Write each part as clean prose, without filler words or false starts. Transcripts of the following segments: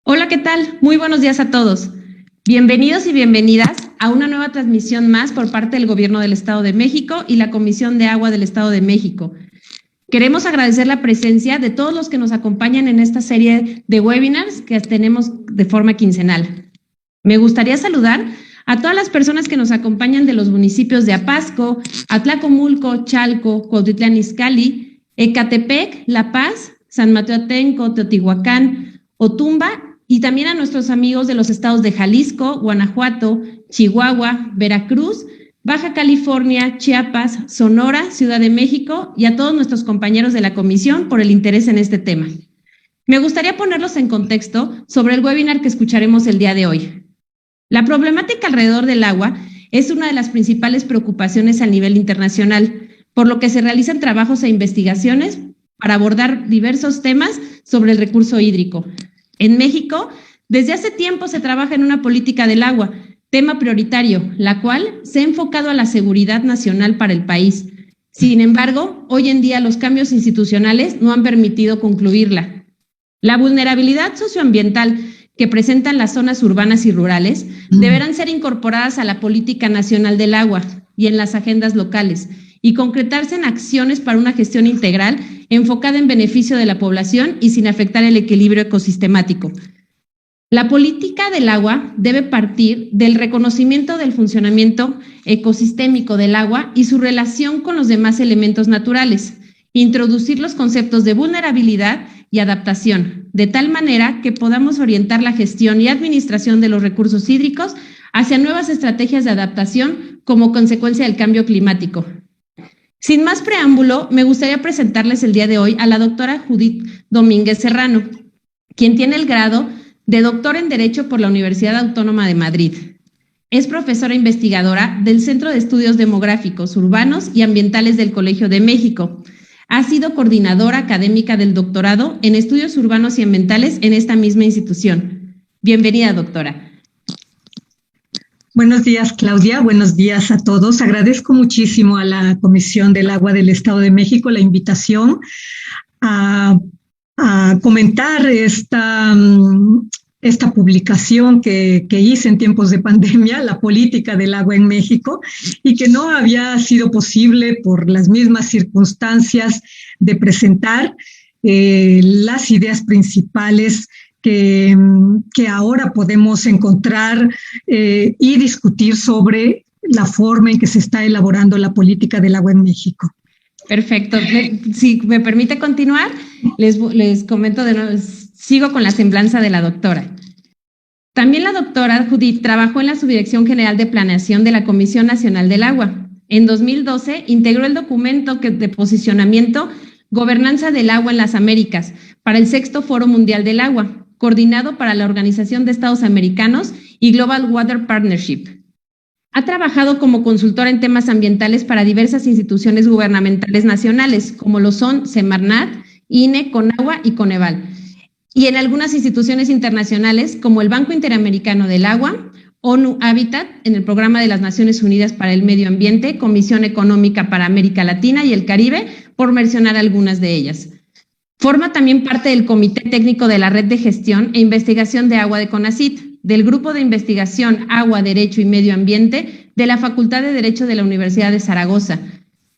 Hola, ¿qué tal? Muy buenos días a todos. Bienvenidos y bienvenidas a una nueva transmisión más por parte del Gobierno del Estado de México y la Comisión de Agua del Estado de México. Queremos agradecer la presencia de todos los que nos acompañan en esta serie de webinars que tenemos de forma quincenal. Me gustaría saludar a todas las personas que nos acompañan de los municipios de Apasco, Atlacomulco, Chalco, Cuautitlán Izcalli, Ecatepec, La Paz, San Mateo Atenco, Teotihuacán, Otumba, y también a nuestros amigos de los estados de Jalisco, Guanajuato, Chihuahua, Veracruz, Baja California, Chiapas, Sonora, Ciudad de México y a todos nuestros compañeros de la comisión por el interés en este tema. Me gustaría ponerlos en contexto sobre el webinar que escucharemos el día de hoy. La problemática alrededor del agua es una de las principales preocupaciones a nivel internacional, por lo que se realizan trabajos e investigaciones para abordar diversos temas sobre el recurso hídrico. En México, desde hace tiempo se trabaja en una política del agua, tema prioritario, la cual se ha enfocado a la seguridad nacional para el país. Sin embargo, hoy en día los cambios institucionales no han permitido concluirla. La vulnerabilidad socioambiental que presentan las zonas urbanas y rurales deberán ser incorporadas a la política nacional del agua y en las agendas locales y concretarse en acciones para una gestión integral enfocada en beneficio de la población y sin afectar el equilibrio ecosistemático. La política del agua debe partir del reconocimiento del funcionamiento ecosistémico del agua y su relación con los demás elementos naturales, introducir los conceptos de vulnerabilidad y adaptación, de tal manera que podamos orientar la gestión y administración de los recursos hídricos hacia nuevas estrategias de adaptación como consecuencia del cambio climático. Sin más preámbulo, me gustaría presentarles el día de hoy a la doctora Judith Domínguez Serrano, quien tiene el grado de doctor en Derecho por la Universidad Autónoma de Madrid. Es profesora investigadora del Centro de Estudios Demográficos, Urbanos y Ambientales del Colegio de México. Ha sido coordinadora académica del doctorado en Estudios Urbanos y Ambientales en esta misma institución. Bienvenida, doctora. Buenos días, Claudia. Buenos días a todos. Agradezco muchísimo a la Comisión del Agua del Estado de México la invitación a comentar esta publicación que hice en tiempos de pandemia, la política del agua en México, y que no había sido posible por las mismas circunstancias de presentar las ideas principales que ahora podemos encontrar y discutir sobre la forma en que se está elaborando la política del agua en México. Perfecto. Si me permite continuar, les comento de nuevo, sigo con la semblanza de la doctora. También la doctora Judith trabajó en la Subdirección General de Planeación de la Comisión Nacional del Agua. En 2012 integró el documento de posicionamiento Gobernanza del Agua en las Américas para el VI Foro Mundial del Agua, coordinado para la Organización de Estados Americanos y Global Water Partnership. Ha trabajado como consultora en temas ambientales para diversas instituciones gubernamentales nacionales, como lo son Semarnat, INE, Conagua y Coneval, y en algunas instituciones internacionales, como el Banco Interamericano del Agua, ONU Habitat, en el Programa de las Naciones Unidas para el Medio Ambiente, Comisión Económica para América Latina y el Caribe, por mencionar algunas de ellas. Forma también parte del Comité Técnico de la Red de Gestión e Investigación de Agua de CONACYT, del Grupo de Investigación Agua, Derecho y Medio Ambiente de la Facultad de Derecho de la Universidad de Zaragoza,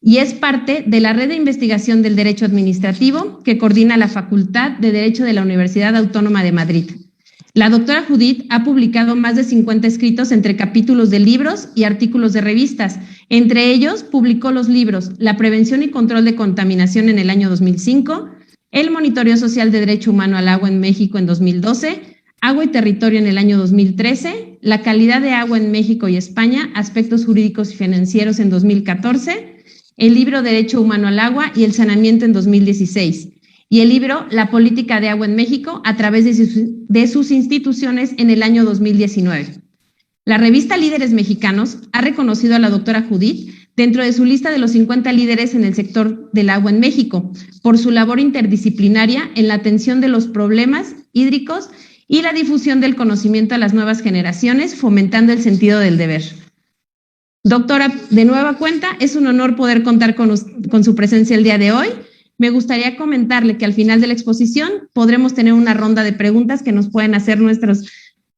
y es parte de la Red de Investigación del Derecho Administrativo que coordina la Facultad de Derecho de la Universidad Autónoma de Madrid. La doctora Judith ha publicado más de 50 escritos entre capítulos de libros y artículos de revistas. Entre ellos, publicó los libros La prevención y control de contaminación en el año 2005, El monitoreo social de derecho humano al agua en México en 2012, Agua y territorio en el año 2013, La calidad de agua en México y España, aspectos jurídicos y financieros en 2014, el libro Derecho humano al agua y el saneamiento en 2016, y el libro La política de agua en México a través de sus instituciones en el año 2019. La revista Líderes Mexicanos ha reconocido a la doctora Judith dentro de su lista de los 50 líderes en el sector del agua en México, por su labor interdisciplinaria en la atención de los problemas hídricos y la difusión del conocimiento a las nuevas generaciones, fomentando el sentido del deber. Doctora, de nueva cuenta, es un honor poder contar con su presencia el día de hoy. me gustaría comentarle que al final de la exposición podremos tener una ronda de preguntas que nos pueden hacer en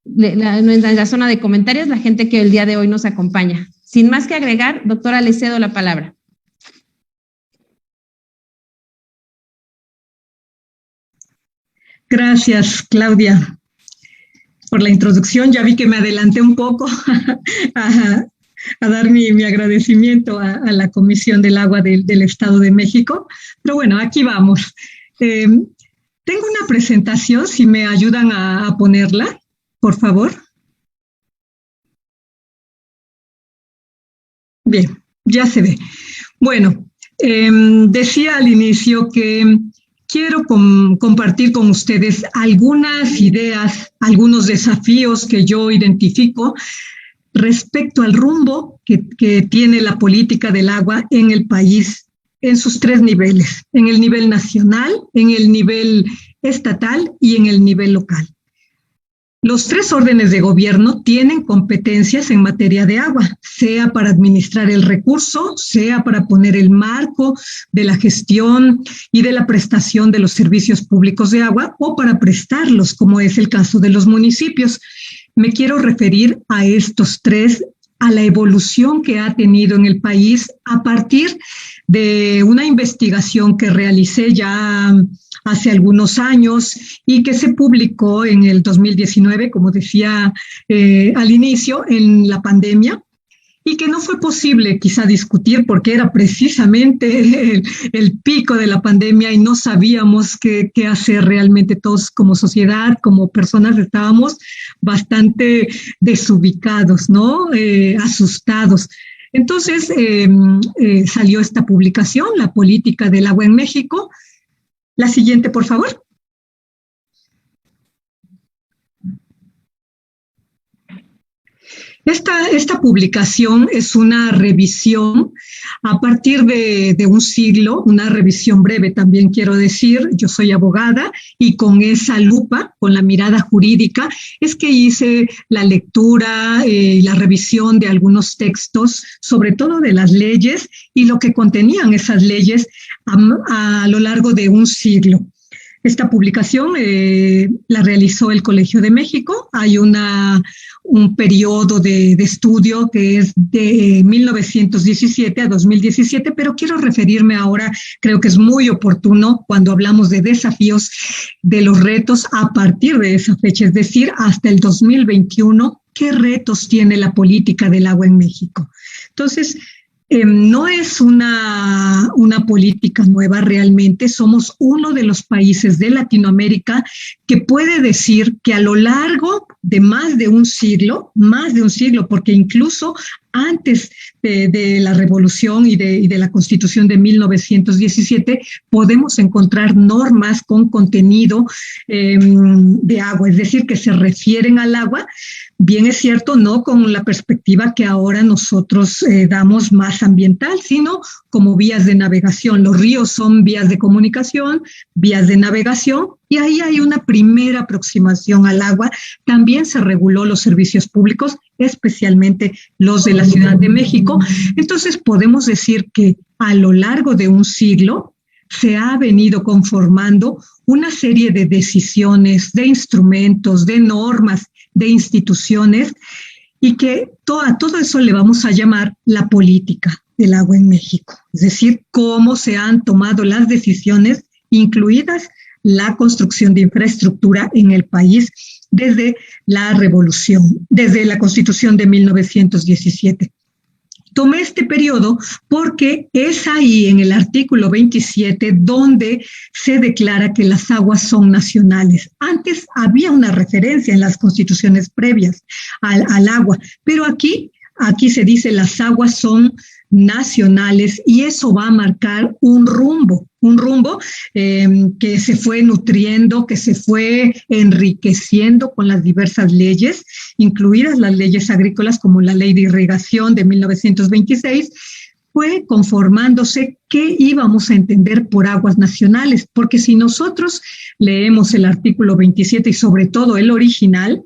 la zona de comentarios la gente que el día de hoy nos acompaña. Sin más que agregar, doctora, le cedo la palabra. Gracias, Claudia, por la introducción. Ya vi que me adelanté un poco a dar mi agradecimiento a la Comisión del Agua del Estado de México. Pero bueno, aquí vamos. Tengo una presentación, si me ayudan a ponerla, por favor. Bien, ya se ve. Bueno, decía al inicio que quiero compartir con ustedes algunas ideas, algunos desafíos que yo identifico respecto al rumbo que tiene la política del agua en el país en sus tres niveles, en el nivel nacional, en el nivel estatal y en el nivel local. Los tres órdenes de gobierno tienen competencias en materia de agua, sea para administrar el recurso, sea para poner el marco de la gestión y de la prestación de los servicios públicos de agua o para prestarlos, como es el caso de los municipios. Me quiero referir a estos tres, a la evolución que ha tenido en el país a partir de una investigación que realicé ya hace algunos años y que se publicó en el 2019, como decía al inicio, en la pandemia, y que no fue posible quizá discutir porque era precisamente el pico de la pandemia y no sabíamos qué hacer realmente todos como sociedad, como personas, estábamos bastante desubicados, ¿no? Asustados. Entonces salió esta publicación, La Política del Agua en México. La siguiente, por favor. Esta publicación es una revisión a partir de un siglo, una revisión breve también quiero decir. Yo soy abogada y con esa lupa, con la mirada jurídica, es que hice la lectura y la revisión de algunos textos, sobre todo de las leyes y lo que contenían esas leyes a lo largo de un siglo. Esta publicación la realizó el Colegio de México. Hay un periodo de estudio que es de 1917 a 2017, pero quiero referirme ahora, creo que es muy oportuno cuando hablamos de desafíos, de los retos a partir de esa fecha, es decir, hasta el 2021, ¿qué retos tiene la política del agua en México? Entonces, no es una política nueva realmente, somos uno de los países de Latinoamérica que puede decir que a lo largo de más de un siglo, porque incluso antes de la revolución y de la Constitución de 1917, podemos encontrar normas con contenido de agua, es decir, que se refieren al agua. Bien es cierto, no con la perspectiva que ahora nosotros damos más ambiental, sino como vías de navegación. Los ríos son vías de comunicación, vías de navegación, y ahí hay una primera aproximación al agua. También se reguló los servicios públicos, especialmente los de la Ciudad de México. Entonces podemos decir que a lo largo de un siglo se ha venido conformando una serie de decisiones, de instrumentos, de normas, de instituciones, y que a todo eso le vamos a llamar la política del agua en México. Es decir, cómo se han tomado las decisiones, incluidas la construcción de infraestructura en el país desde la revolución, desde la Constitución de 1917. Tomé este periodo porque es ahí en el artículo 27 donde se declara que las aguas son nacionales. Antes había una referencia en las constituciones previas al agua, pero aquí se dice las aguas son nacionales y eso va a marcar un rumbo que se fue nutriendo, que se fue enriqueciendo con las diversas leyes, incluidas las leyes agrícolas como la Ley de Irrigación de 1926, fue conformándose qué íbamos a entender por aguas nacionales, porque si nosotros leemos el artículo 27 y sobre todo el original,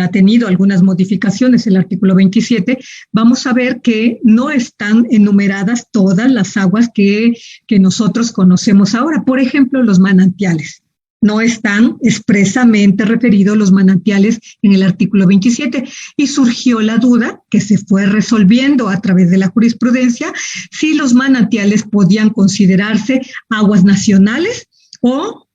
ha tenido algunas modificaciones, el artículo 27, vamos a ver que no están enumeradas todas las aguas que nosotros conocemos ahora. Por ejemplo, los manantiales. No están expresamente referidos los manantiales en el artículo 27 y surgió la duda que se fue resolviendo a través de la jurisprudencia si los manantiales podían considerarse aguas nacionales o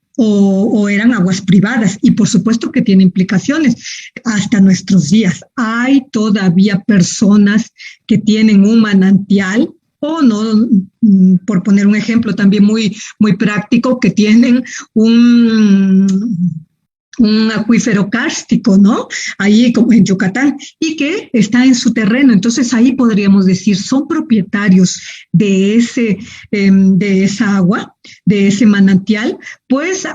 eran aguas privadas, y por supuesto que tiene implicaciones. Hasta nuestros días hay todavía personas que tienen un manantial o no, por poner un ejemplo también muy práctico, que tienen un acuífero kárstico, ¿no? Ahí como en Yucatán, y que está en su terreno. Entonces ahí podríamos decir, son propietarios de esa agua, de ese manantial. Pues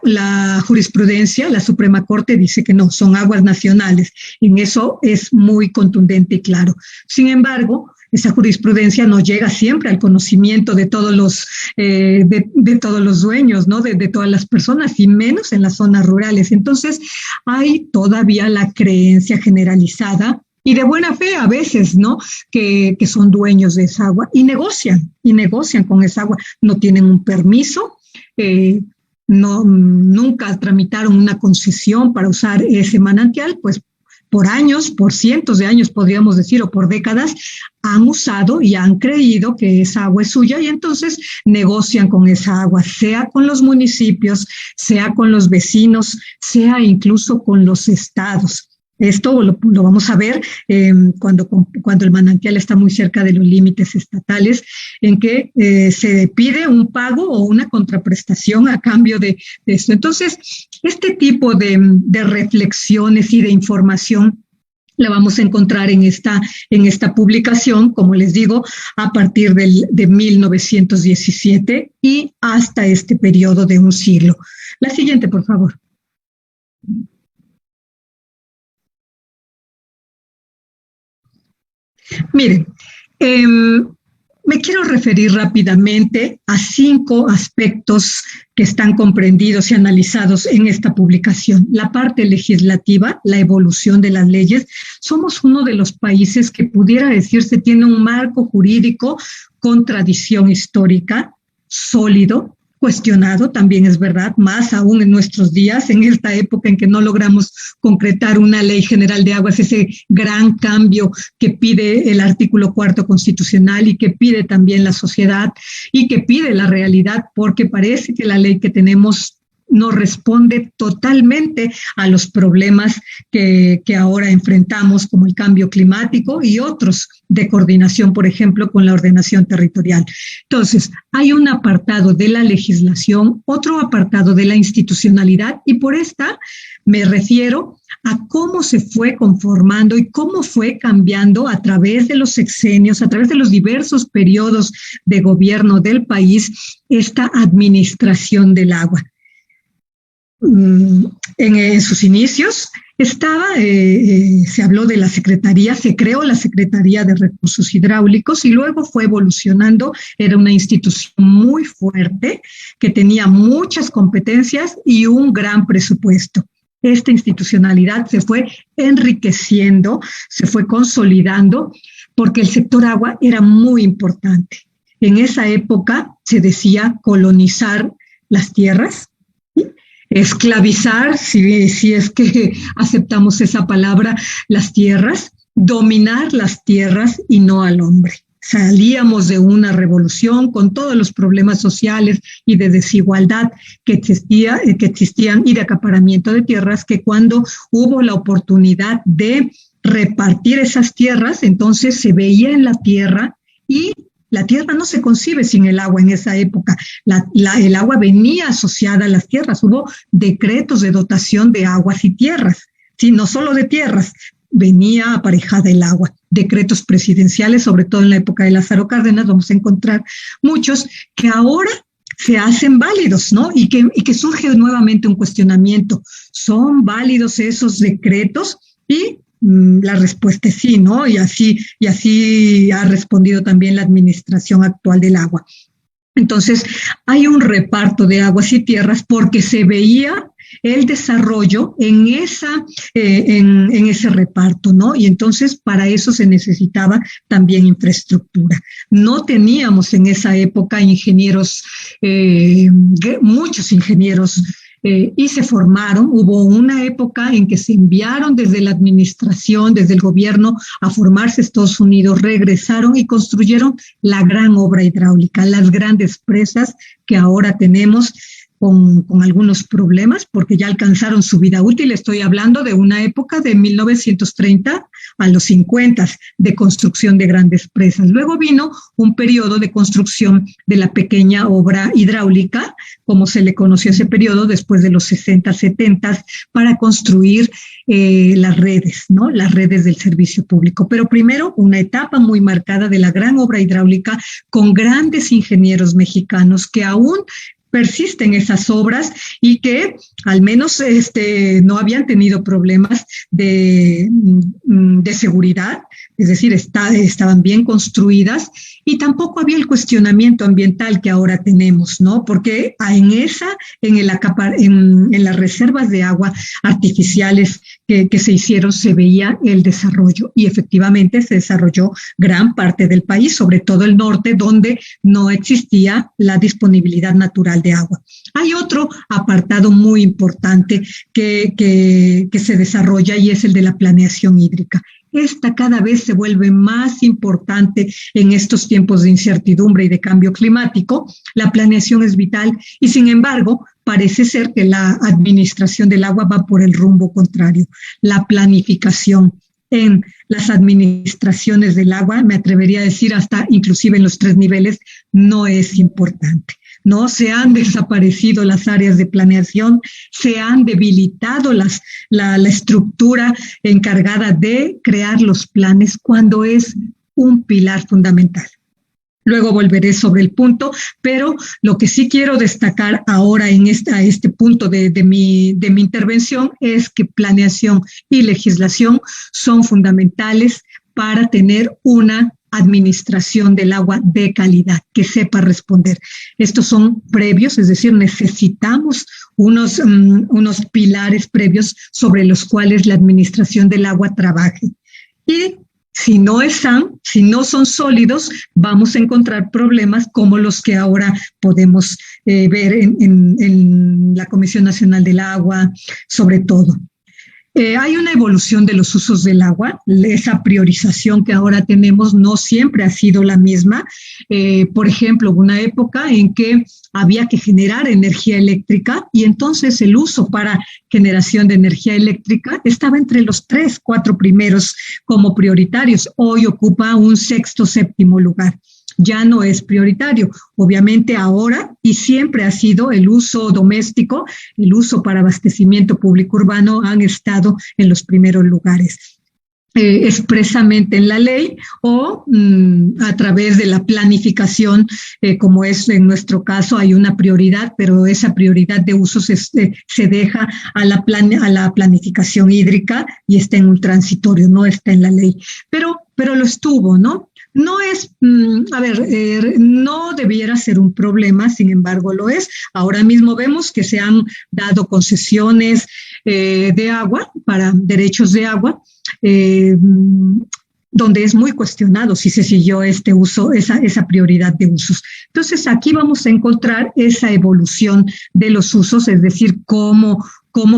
la jurisprudencia, la Suprema Corte dice que no, son aguas nacionales. En eso es muy contundente y claro. Sin embargo, esa jurisprudencia no llega siempre al conocimiento de todos los todos los dueños, ¿no? De todas las personas, y menos en las zonas rurales. Entonces, hay todavía la creencia generalizada y de buena fe a veces, ¿no? Que son dueños de esa agua y negocian con esa agua. No tienen un permiso, nunca tramitaron una concesión para usar ese manantial, pues por años, por cientos de años podríamos decir, o por décadas, han usado y han creído que esa agua es suya, y entonces negocian con esa agua, sea con los municipios, sea con los vecinos, sea incluso con los estados. Esto lo vamos a ver cuando el manantial está muy cerca de los límites estatales, en que se pide un pago o una contraprestación a cambio de esto. Entonces, este tipo de reflexiones y de información la vamos a encontrar en esta publicación, como les digo, a partir de 1917 y hasta este periodo de un siglo. La siguiente, por favor. Miren, me quiero referir rápidamente a 5 aspectos que están comprendidos y analizados en esta publicación. La parte legislativa, la evolución de las leyes. Somos uno de los países que pudiera decirse tiene un marco jurídico con tradición histórica sólido, cuestionado, también es verdad, más aún en nuestros días, en esta época en que no logramos concretar una ley general de aguas, ese gran cambio que pide el artículo 4 constitucional y que pide también la sociedad y que pide la realidad, porque parece que la ley que tenemos no responde totalmente a los problemas que ahora enfrentamos, como el cambio climático y otros de coordinación, por ejemplo, con la ordenación territorial. Entonces, hay un apartado de la legislación, otro apartado de la institucionalidad, y por esta me refiero a cómo se fue conformando y cómo fue cambiando a través de los sexenios, a través de los diversos periodos de gobierno del país, esta administración del agua. En sus inicios se habló de la Secretaría, se creó la Secretaría de Recursos Hidráulicos y luego fue evolucionando. Era una institución muy fuerte que tenía muchas competencias y un gran presupuesto. Esta institucionalidad se fue enriqueciendo, se fue consolidando, porque el sector agua era muy importante. En esa época se decía colonizar las tierras, esclavizar, si es que aceptamos esa palabra, las tierras, dominar las tierras y no al hombre. Salíamos de una revolución con todos los problemas sociales y de desigualdad que existían y de acaparamiento de tierras, que cuando hubo la oportunidad de repartir esas tierras, entonces se veía en la tierra, y la tierra no se concibe sin el agua en esa época. El agua venía asociada a las tierras. Hubo decretos de dotación de aguas y tierras, sí, no solo de tierras, venía aparejada el agua. Decretos presidenciales, sobre todo en la época de Lázaro Cárdenas, vamos a encontrar muchos que ahora se hacen válidos, ¿no? Y que surge nuevamente un cuestionamiento. ¿Son válidos esos decretos? Y la respuesta es sí, ¿no? Y así ha respondido también la administración actual del agua. Entonces, hay un reparto de aguas y tierras porque se veía el desarrollo en ese reparto, ¿no? Y entonces para eso se necesitaba también infraestructura. No teníamos en esa época ingenieros, muchos ingenieros, y se formaron. Hubo una época en que se enviaron desde la administración, desde el gobierno, a formarse a Estados Unidos, regresaron y construyeron la gran obra hidráulica, las grandes presas que ahora tenemos con algunos problemas porque ya alcanzaron su vida útil. Estoy hablando de una época de 1930 a los 50 de construcción de grandes presas. Luego vino un periodo de construcción de la pequeña obra hidráulica, como se le conoció ese periodo, después de los 60, 70, para construir las redes, ¿no? Las redes del servicio público. Pero primero una etapa muy marcada de la gran obra hidráulica con grandes ingenieros mexicanos que aún persisten esas obras y que al menos no habían tenido problemas de seguridad, es decir, estaban bien construidas y tampoco había el cuestionamiento ambiental que ahora tenemos, ¿no? Porque en las reservas de agua artificiales que se hicieron se veía el desarrollo y efectivamente se desarrolló gran parte del país, sobre todo el norte, donde no existía la disponibilidad natural de agua. Hay otro apartado muy importante que se desarrolla y es el de la planeación hídrica. Esta cada vez se vuelve más importante en estos tiempos de incertidumbre y de cambio climático. La planeación es vital y, sin embargo, parece ser que la administración del agua va por el rumbo contrario. La planificación en las administraciones del agua, me atrevería a decir hasta inclusive en los 3 niveles, no es importante. No se han desaparecido las áreas de planeación, se han debilitado la estructura encargada de crear los planes cuando es un pilar fundamental. Luego volveré sobre el punto, pero lo que sí quiero destacar ahora a este punto de mi intervención es que planeación y legislación son fundamentales para tener una administración del agua de calidad, que sepa responder. Estos son previos, es decir, necesitamos unos pilares previos sobre los cuales la administración del agua trabaje. Y si no son sólidos, vamos a encontrar problemas como los que ahora podemos ver en la Comisión Nacional del Agua, sobre todo. Hay una evolución de los usos del agua. Esa priorización que ahora tenemos no siempre ha sido la misma. Por ejemplo, hubo una época en que había que generar energía eléctrica y entonces el uso para generación de energía eléctrica estaba entre los 3, 4 primeros como prioritarios. Hoy ocupa un 6º, 7º lugar. Ya no es prioritario. Obviamente ahora y siempre ha sido el uso doméstico, el uso para abastecimiento público urbano han estado en los primeros lugares. Expresamente en la ley o a través de la planificación, como es en nuestro caso, hay una prioridad, pero esa prioridad de uso se deja a la planificación hídrica y está en un transitorio, no está en la ley. Pero lo estuvo, ¿no? No es, no debiera ser un problema, sin embargo lo es. Ahora mismo vemos que se han dado concesiones de agua para derechos de agua, donde es muy cuestionado si se siguió este uso, esa prioridad de usos. Entonces aquí vamos a encontrar esa evolución de los usos, es decir, cómo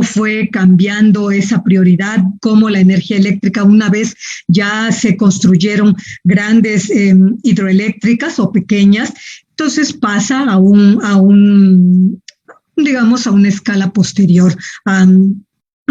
fue cambiando esa prioridad, cómo la energía eléctrica, una vez ya se construyeron grandes hidroeléctricas o pequeñas, entonces pasa a una escala posterior, a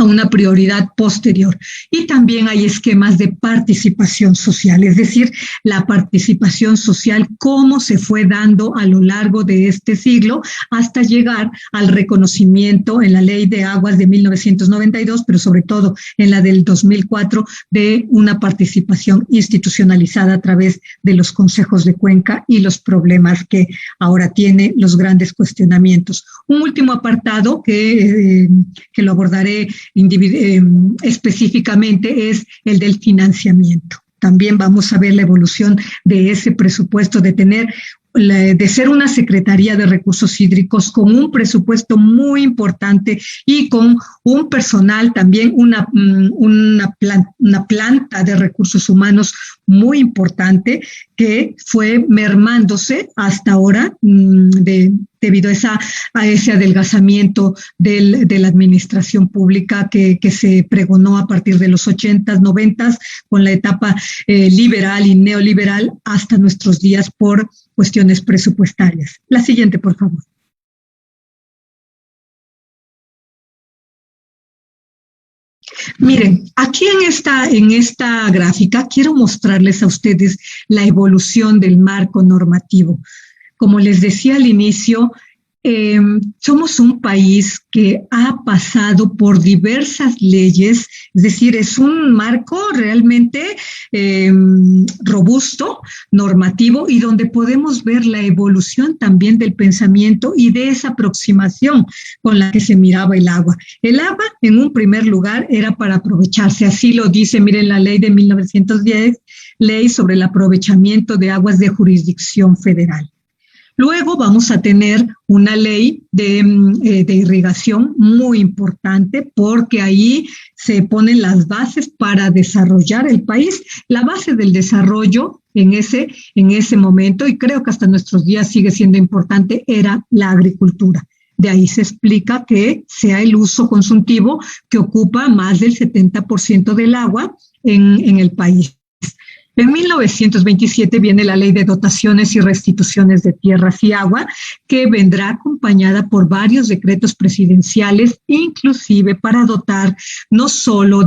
una prioridad posterior. Y también hay esquemas de participación social, es decir, la participación social, cómo se fue dando a lo largo de este siglo hasta llegar al reconocimiento en la Ley de Aguas de 1992, pero sobre todo en la del 2004, de una participación institucionalizada a través de los consejos de cuenca y los problemas que ahora tiene, los grandes cuestionamientos. Un último apartado que lo abordaré específicamente es el del financiamiento. También vamos a ver la evolución de ese presupuesto, de tener de ser una Secretaría de Recursos Hídricos con un presupuesto muy importante y con un personal también, una planta de recursos humanos muy importante que fue mermándose hasta ahora debido a ese adelgazamiento de la administración pública que se pregonó a partir de los 80s, 90s, con la etapa liberal y neoliberal hasta nuestros días por cuestiones presupuestarias. La siguiente, por favor. Miren, aquí en esta gráfica quiero mostrarles a ustedes la evolución del marco normativo. Como les decía al inicio, somos un país que ha pasado por diversas leyes, es decir, es un marco realmente robusto, normativo, y donde podemos ver la evolución también del pensamiento y de esa aproximación con la que se miraba el agua. El agua, en un primer lugar, era para aprovecharse, así lo dice, miren, la ley de 1910, ley sobre el aprovechamiento de aguas de jurisdicción federal. Luego vamos a tener una ley de irrigación muy importante porque ahí se ponen las bases para desarrollar el país. La base del desarrollo en ese momento, y creo que hasta nuestros días sigue siendo importante, era la agricultura. De ahí se explica que sea el uso consultivo que ocupa más del 70% del agua en el país. En 1927 viene la Ley de Dotaciones y Restituciones de Tierras y Agua, que vendrá acompañada por varios decretos presidenciales, inclusive para dotar no solo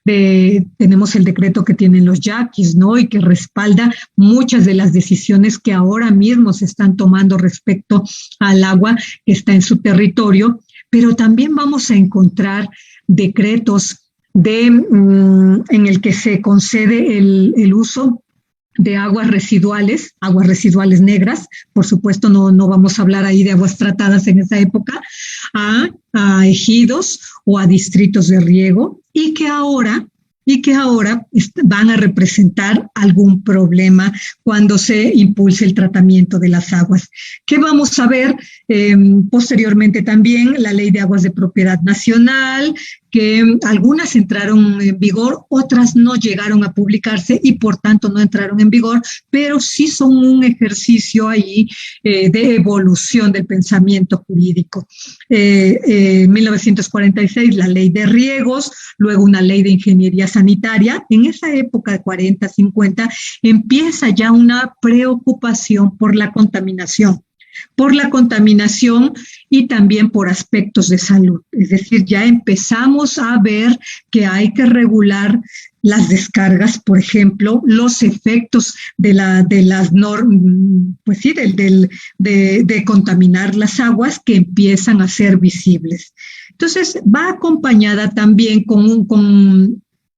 tenemos el decreto que tienen los yaquis, ¿no? Y que respalda muchas de las decisiones que ahora mismo se están tomando respecto al agua que está en su territorio, pero también vamos a encontrar decretos en el que se concede el uso de aguas residuales negras, por supuesto no vamos a hablar ahí de aguas tratadas en esa época, a ejidos o a distritos de riego, y que ahora van a representar algún problema cuando se impulse el tratamiento de las aguas. ¿Qué vamos a ver? Posteriormente también la Ley de Aguas de Propiedad Nacional, que algunas entraron en vigor, otras no llegaron a publicarse y por tanto no entraron en vigor, pero sí son un ejercicio ahí de evolución del pensamiento jurídico. 1946, la Ley de Riegos, luego una Ley de Ingeniería Sanitaria. En esa época de 40, 50, empieza ya una preocupación por la contaminación y también por aspectos de salud. Es decir, ya empezamos a ver que hay que regular las descargas, por ejemplo, los efectos de las normas, pues sí, de contaminar las aguas que empiezan a ser visibles. Entonces, va acompañada también con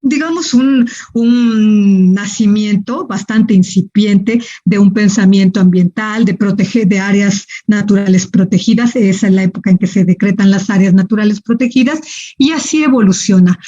digamos, un nacimiento bastante incipiente de un pensamiento ambiental, de áreas naturales protegidas. Esa es la época en que se decretan las áreas naturales protegidas y así evoluciona.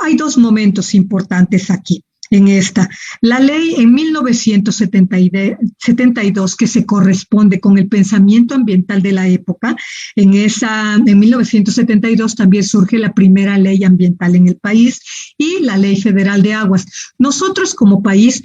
Hay dos momentos importantes aquí. En esta. La ley en 1972, que se corresponde con el pensamiento ambiental de la época, en 1972 también surge la primera ley ambiental en el país y la Ley Federal de Aguas. Nosotros como país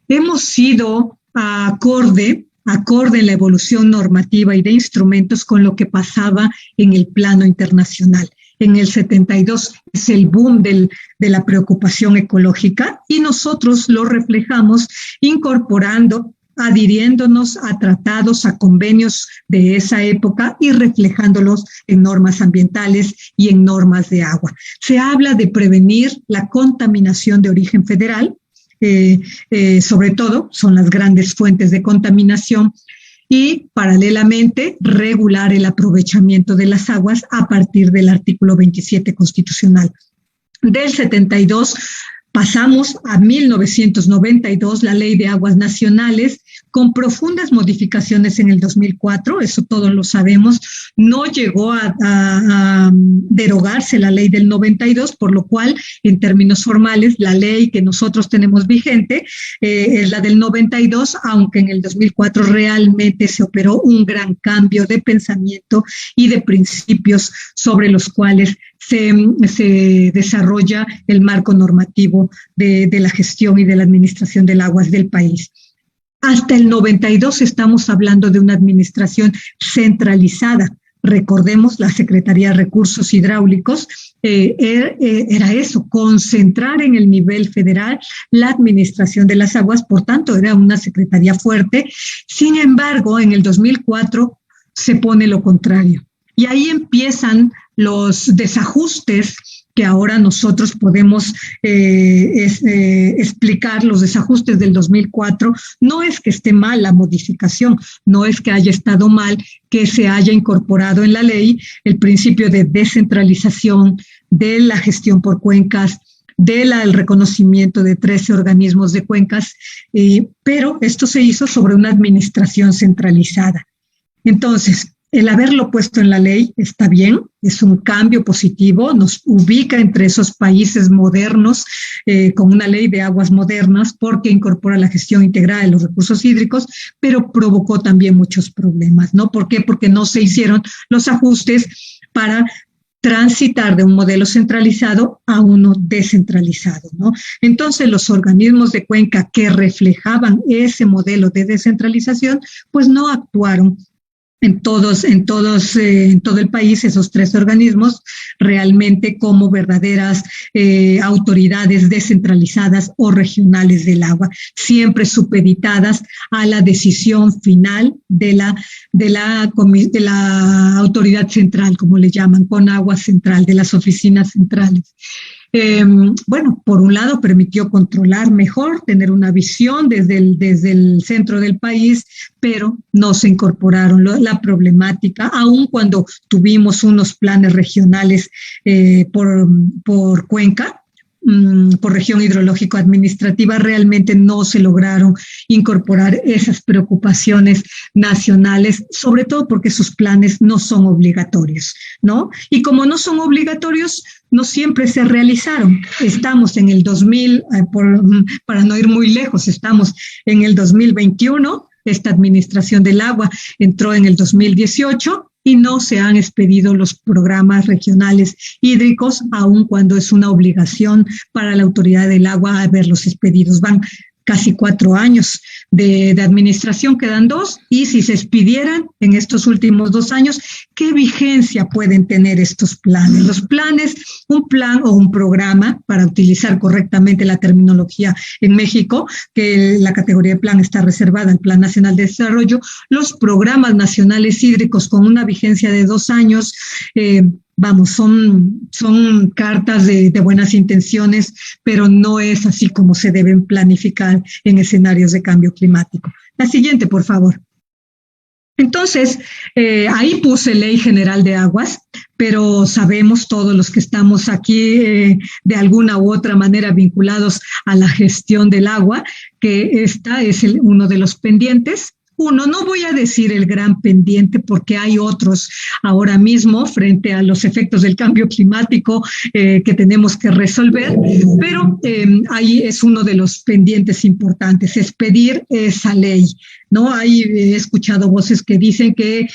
hemos sido acorde en la evolución normativa y de instrumentos con lo que pasaba en el plano internacional. En el 72 es el boom de la preocupación ecológica y nosotros lo reflejamos incorporando, adhiriéndonos a tratados, a convenios de esa época y reflejándolos en normas ambientales y en normas de agua. Se habla de prevenir la contaminación de origen federal, sobre todo son las grandes fuentes de contaminación, y paralelamente regular el aprovechamiento de las aguas a partir del artículo 27 constitucional. Del 72 pasamos a 1992, la Ley de Aguas Nacionales, con profundas modificaciones en el 2004, eso todos lo sabemos. No llegó a derogarse la ley del 92, por lo cual, en términos formales, la ley que nosotros tenemos vigente es la del 92, aunque en el 2004 realmente se operó un gran cambio de pensamiento y de principios sobre los cuales se desarrolla el marco normativo de la gestión y de la administración del agua del país. Hasta el 92 estamos hablando de una administración centralizada. Recordemos, la Secretaría de Recursos Hidráulicos era eso, concentrar en el nivel federal la administración de las aguas, por tanto era una secretaría fuerte. Sin embargo, en el 2004 se pone lo contrario. Y ahí empiezan los desajustes que ahora nosotros podemos explicar. Los desajustes del 2004. No es que esté mal la modificación, no es que haya estado mal que se haya incorporado en la ley el principio de descentralización, de la gestión por cuencas, del reconocimiento de 13 organismos de cuencas, pero esto se hizo sobre una administración centralizada. Entonces, el haberlo puesto en la ley está bien, es un cambio positivo, nos ubica entre esos países modernos con una ley de aguas modernas porque incorpora la gestión integrada de los recursos hídricos, pero provocó también muchos problemas, ¿no? ¿Por qué? Porque no se hicieron los ajustes para transitar de un modelo centralizado a uno descentralizado, ¿no? Entonces, los organismos de cuenca que reflejaban ese modelo de descentralización, pues no actuaron en todo el país, esos 3 organismos realmente como verdaderas autoridades descentralizadas o regionales del agua, siempre supeditadas a la decisión final de la autoridad central, como le llaman, con agua central, de las oficinas centrales. Bueno, por un lado permitió controlar mejor, tener una visión desde el centro del país, pero no se incorporaron la problemática, aun cuando tuvimos unos planes regionales por cuenca, por región hidrológico-administrativa, realmente no se lograron incorporar esas preocupaciones nacionales, sobre todo porque sus planes no son obligatorios, ¿no? Y como no son obligatorios, no siempre se realizaron. Estamos en el 2000, para no ir muy lejos, estamos en el 2021, esta administración del agua entró en el 2018, y no se han expedido los programas regionales hídricos, aun cuando es una obligación para la autoridad del agua haberlos expedidos. Van casi 4 años de administración, quedan 2, y si se expidieran en estos últimos 2 años, ¿qué vigencia pueden tener estos planes? Los planes, un plan o un programa, para utilizar correctamente la terminología en México, que la categoría de plan está reservada al Plan Nacional de Desarrollo, los programas nacionales hídricos con una vigencia de 2 años, son cartas de buenas intenciones, pero no es así como se deben planificar en escenarios de cambio climático. La siguiente, por favor. Entonces, ahí puse Ley General de Aguas, pero sabemos todos los que estamos aquí de alguna u otra manera vinculados a la gestión del agua, que esta es uno de los pendientes. No voy a decir el gran pendiente porque hay otros ahora mismo frente a los efectos del cambio climático que tenemos que resolver, pero ahí es uno de los pendientes importantes, es pedir esa ley, ¿no? Ahí he escuchado voces que dicen que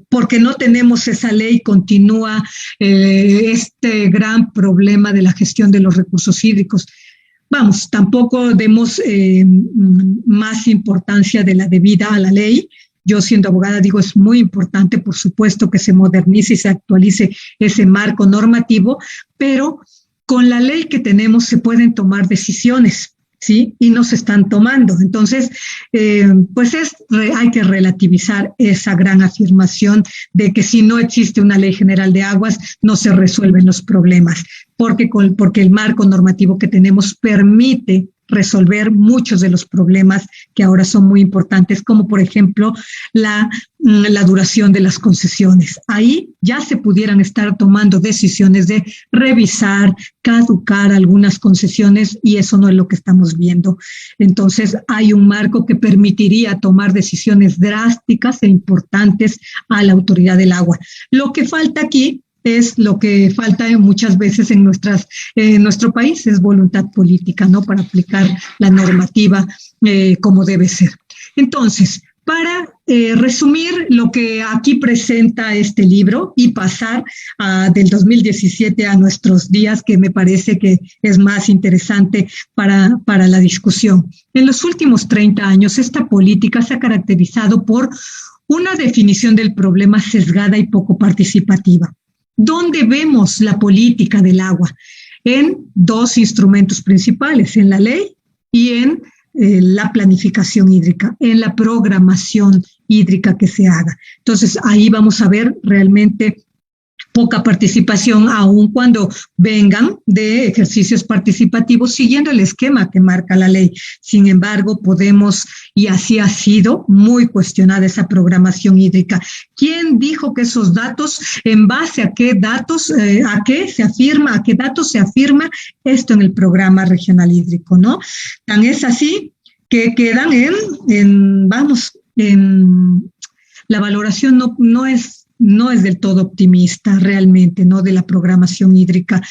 porque no tenemos esa ley continúa este gran problema de la gestión de los recursos hídricos. Vamos, tampoco demos más importancia de la debida a la ley. Yo, siendo abogada, digo, es muy importante, por supuesto, que se modernice y se actualice ese marco normativo, pero con la ley que tenemos se pueden tomar decisiones, ¿sí? Y no se están tomando. Entonces, hay que relativizar esa gran afirmación de que si no existe una ley general de aguas, no se resuelven los problemas, porque el marco normativo que tenemos permite resolver muchos de los problemas que ahora son muy importantes, como por ejemplo la duración de las concesiones. Ahí ya se pudieran estar tomando decisiones de revisar, caducar algunas concesiones, y eso no es lo que estamos viendo. Entonces hay un marco que permitiría tomar decisiones drásticas e importantes a la autoridad del agua. Lo que falta aquí es lo que falta muchas veces en nuestro país, es voluntad política, ¿no? Para aplicar la normativa como debe ser. Entonces, para resumir lo que aquí presenta este libro y pasar del 2017 a nuestros días, que me parece que es más interesante para la discusión. En los últimos 30 años, esta política se ha caracterizado por una definición del problema sesgada y poco participativa. ¿Dónde vemos la política del agua? En dos instrumentos principales, en la ley y en la planificación hídrica, en la programación hídrica que se haga. Entonces, ahí vamos a ver realmente poca participación, aun cuando vengan de ejercicios participativos siguiendo el esquema que marca la ley. Sin embargo, podemos, y así ha sido, muy cuestionada esa programación hídrica. ¿Quién dijo que esos datos, en base a qué datos, a qué datos se afirma esto en el programa regional hídrico, ¿no? Tan es así que quedan en la valoración no es del todo optimista realmente, ¿no? De la programación hídrica.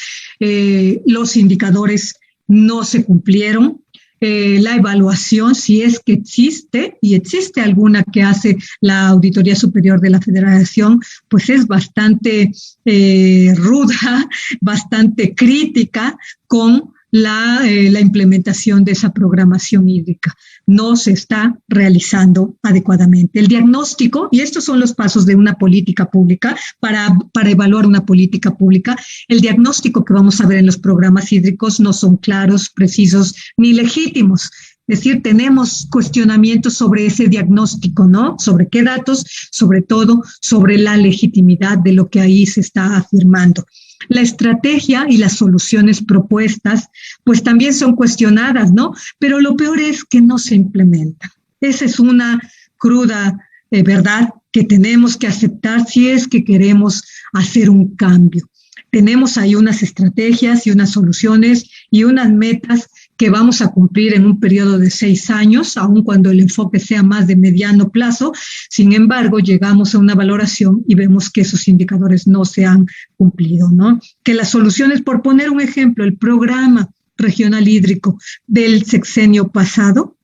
Los indicadores no se cumplieron. La evaluación, si es que existe, y existe alguna que hace la Auditoría Superior de la Federación, pues es bastante ruda, bastante crítica con la implementación de esa programación hídrica. No se está realizando adecuadamente. El diagnóstico, y estos son los pasos de una política pública, para evaluar una política pública, el diagnóstico que vamos a ver en los programas hídricos no son claros, precisos ni legítimos. Es decir, tenemos cuestionamientos sobre ese diagnóstico, ¿no? Sobre qué datos, sobre todo sobre la legitimidad de lo que ahí se está afirmando. La estrategia y las soluciones propuestas, pues también son cuestionadas, ¿no? Pero lo peor es que no se implementan. Esa es una cruda verdad que tenemos que aceptar si es que queremos hacer un cambio. Tenemos ahí unas estrategias y unas soluciones y unas metas que vamos a cumplir en un periodo de 6 años, aun cuando el enfoque sea más de mediano plazo. Sin embargo, llegamos a una valoración y vemos que esos indicadores no se han cumplido, ¿no? Que las soluciones, por poner un ejemplo, el programa regional hídrico del sexenio pasado,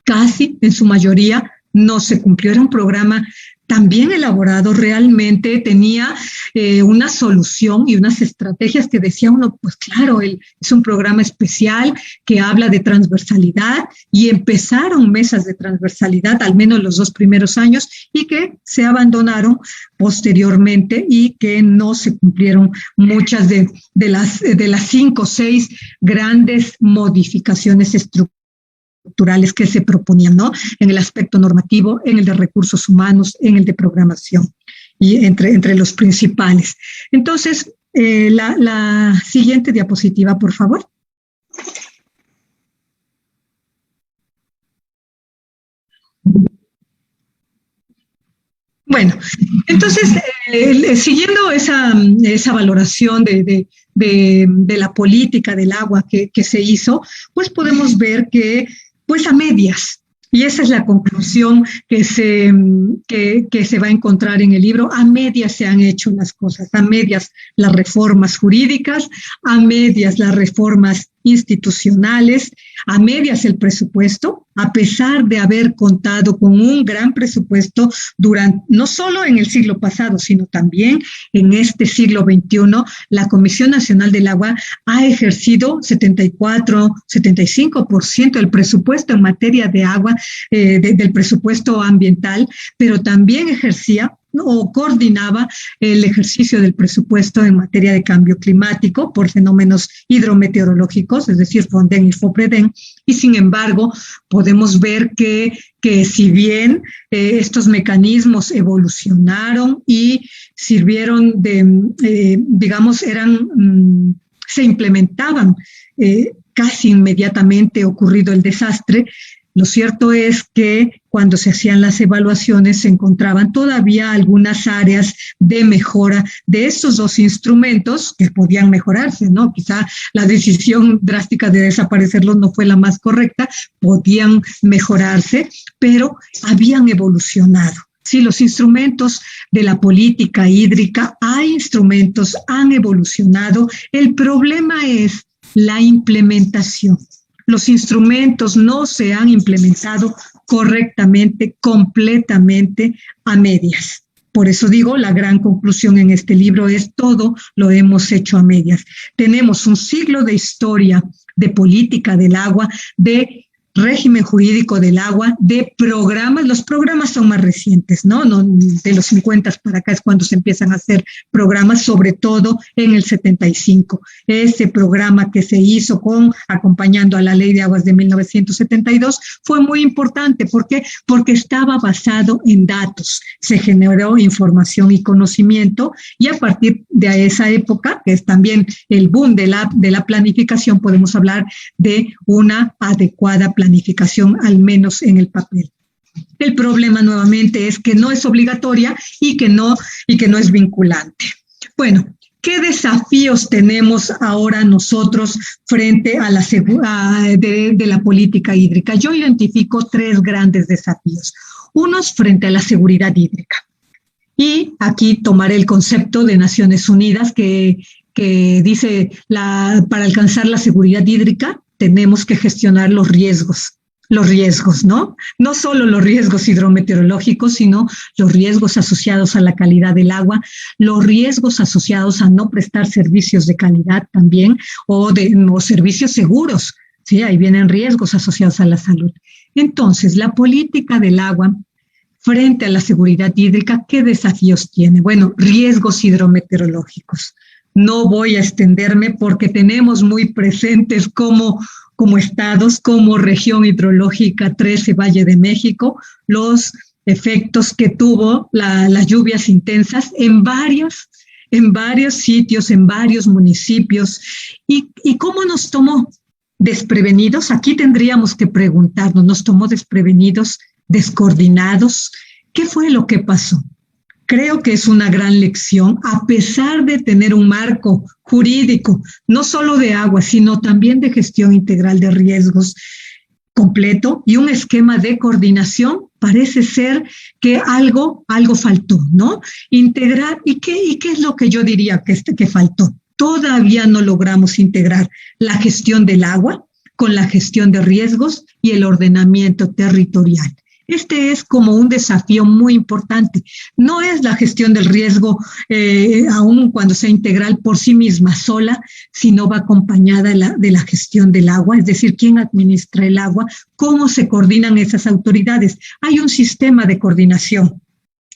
casi en su mayoría no se cumplió. Era un programa tan bien elaborado, realmente tenía una solución y unas estrategias que decía uno, pues claro, es un programa especial que habla de transversalidad, y empezaron mesas de transversalidad, al menos los 2 primeros años, y que se abandonaron posteriormente y que no se cumplieron muchas de las 5 o 6 grandes modificaciones estructurales que se proponían, ¿no? En el aspecto normativo, en el de recursos humanos, en el de programación, y entre los principales. Entonces, la siguiente diapositiva, por favor. Bueno, entonces, siguiendo esa valoración de la política del agua que se hizo, pues podemos ver que pues a medias, y esa es la conclusión que se va a encontrar en el libro, a medias se han hecho las cosas, a medias las reformas jurídicas, a medias las reformas institucionales, a medias el presupuesto, a pesar de haber contado con un gran presupuesto no solo en el siglo pasado, sino también en este siglo XXI, la Comisión Nacional del Agua ha ejercido 75% del presupuesto en materia de agua, del presupuesto ambiental, pero también ejercía o coordinaba el ejercicio del presupuesto en materia de cambio climático por fenómenos hidrometeorológicos, es decir, FONDEN y FOPREDEN, y sin embargo podemos ver que si bien estos mecanismos evolucionaron y sirvieron se implementaban casi inmediatamente ocurrido el desastre. Lo cierto es que cuando se hacían las evaluaciones se encontraban todavía algunas áreas de mejora de estos dos instrumentos que podían mejorarse, ¿no? Quizá la decisión drástica de desaparecerlos no fue la más correcta, podían mejorarse, pero habían evolucionado. Sí, los instrumentos de la política hídrica, hay instrumentos, han evolucionado. El problema es la implementación. Los instrumentos no se han implementado correctamente, completamente, a medias. Por eso digo, la gran conclusión en este libro es todo lo hemos hecho a medias. Tenemos un siglo de historia, de política del agua, de régimen jurídico del agua, de programas. Los programas son más recientes, ¿no? De los 50 para acá es cuando se empiezan a hacer programas, sobre todo en el 75. Ese programa que se hizo acompañando a la Ley de Aguas de 1972 fue muy importante. ¿Por qué? Porque estaba basado en datos. Se generó información y conocimiento, y a partir de esa época, que es también el boom de la planificación, podemos hablar de una adecuada planificación, al menos en el papel. El problema nuevamente es que no es obligatoria y que no es vinculante. Bueno, ¿qué desafíos tenemos ahora nosotros frente a de la política hídrica? Yo identifico 3 grandes desafíos. Unos frente a la seguridad hídrica. Y aquí tomaré el concepto de Naciones Unidas que dice para alcanzar la seguridad hídrica tenemos que gestionar los riesgos, ¿no? No solo los riesgos hidrometeorológicos, sino los riesgos asociados a la calidad del agua, los riesgos asociados a no prestar servicios de calidad también, o servicios seguros, ¿sí? Ahí vienen riesgos asociados a la salud. Entonces, la política del agua frente a la seguridad hídrica, ¿qué desafíos tiene? Bueno, riesgos hidrometeorológicos. No voy a extenderme porque tenemos muy presentes como estados, como región hidrológica 13, Valle de México, los efectos que tuvo las lluvias intensas en varios sitios, en varios municipios. ¿Y cómo nos tomó desprevenidos? Aquí tendríamos que preguntarnos, ¿nos tomó desprevenidos, descoordinados? ¿Qué fue lo que pasó? Creo que es una gran lección, a pesar de tener un marco jurídico, no solo de agua, sino también de gestión integral de riesgos completo y un esquema de coordinación. Parece ser que algo faltó, ¿no? Integrar, ¿y qué es lo que yo diría que faltó? Todavía no logramos integrar la gestión del agua con la gestión de riesgos y el ordenamiento territorial. Este es como un desafío muy importante. No es la gestión del riesgo, aun cuando sea integral por sí misma sola, sino va acompañada de la gestión del agua, es decir, quién administra el agua, cómo se coordinan esas autoridades. Hay un sistema de coordinación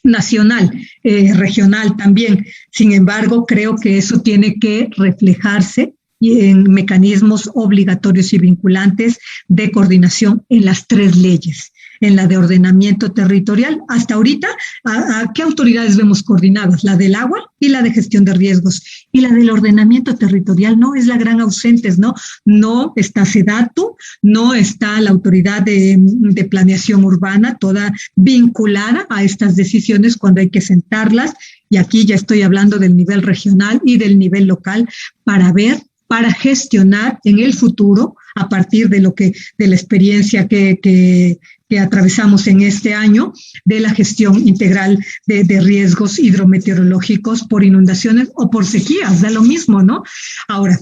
nacional, regional también. Sin embargo, creo que eso tiene que reflejarse en mecanismos obligatorios y vinculantes de coordinación en las 3 leyes. En la de ordenamiento territorial, hasta ahorita, ¿a qué autoridades vemos coordinadas? La del agua y la de gestión de riesgos. Y la del ordenamiento territorial no es la gran ausente, ¿no? No está SEDATU, no está la autoridad de planeación urbana, toda vinculada a estas decisiones cuando hay que sentarlas. Y aquí ya estoy hablando del nivel regional y del nivel local para gestionar en el futuro, a partir de la experiencia que atravesamos en este año, de la gestión integral de riesgos hidrometeorológicos por inundaciones o por sequías, da lo mismo, ¿no? Ahora,